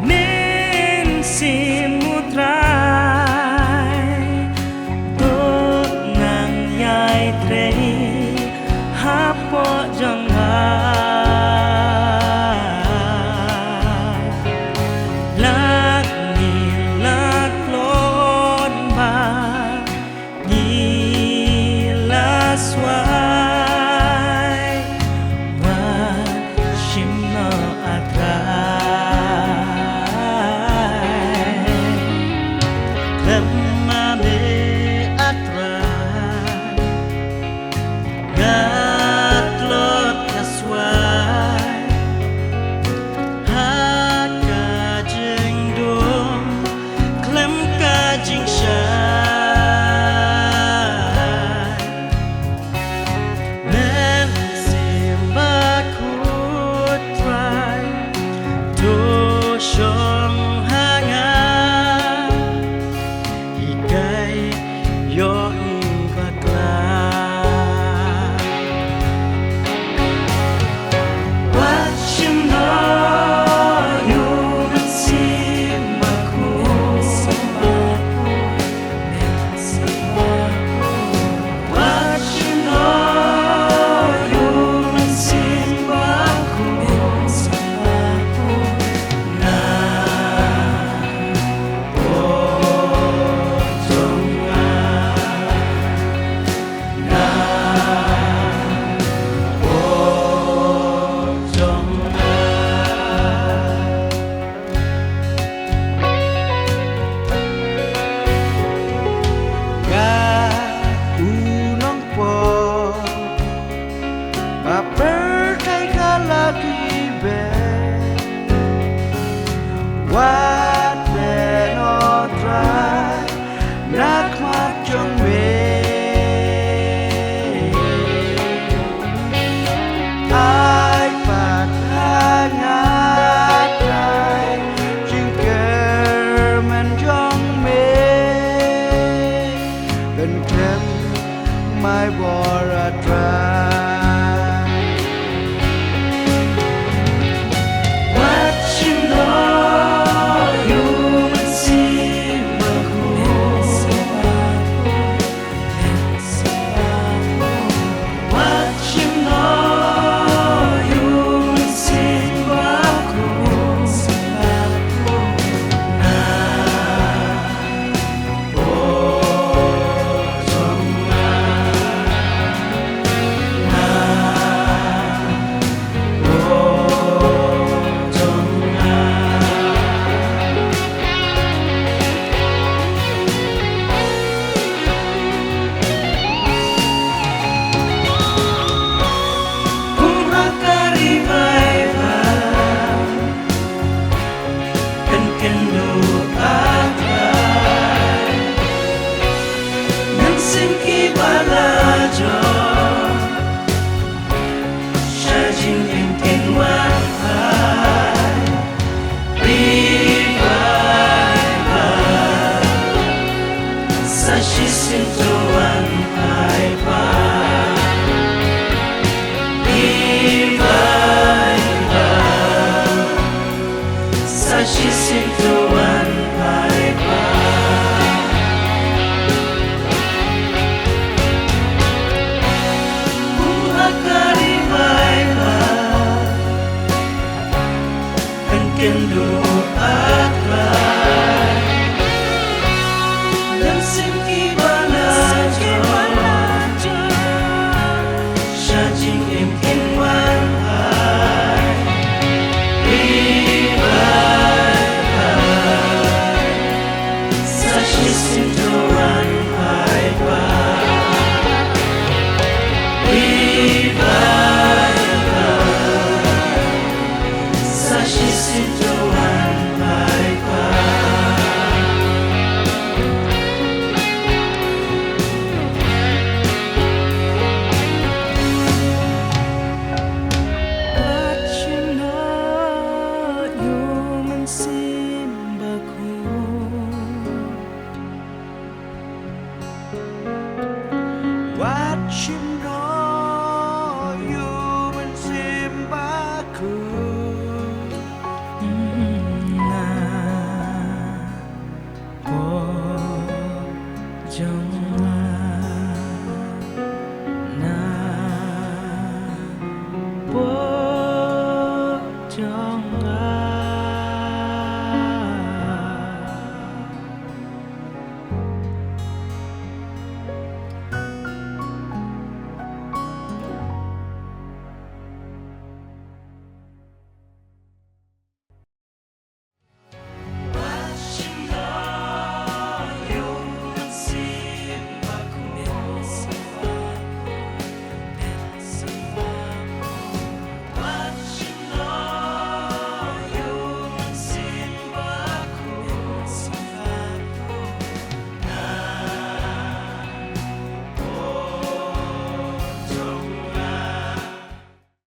nên xin một trai tốt nàng dài thế hấp bỏ chẳng lạc nhìn lạc lót ba nhìn là xoay và chim nó atrai lama me atrai gatlot kaswai haka jeng dum klem ka jing shai men simba kut try to shong hanga ikai yong bakla what you know you will see maku what you know you will see maku na What they not try, nak mat trong về. Ai phạt ngát trái, chinh kêu men trong mê, gần kem mai bò ra trái. trong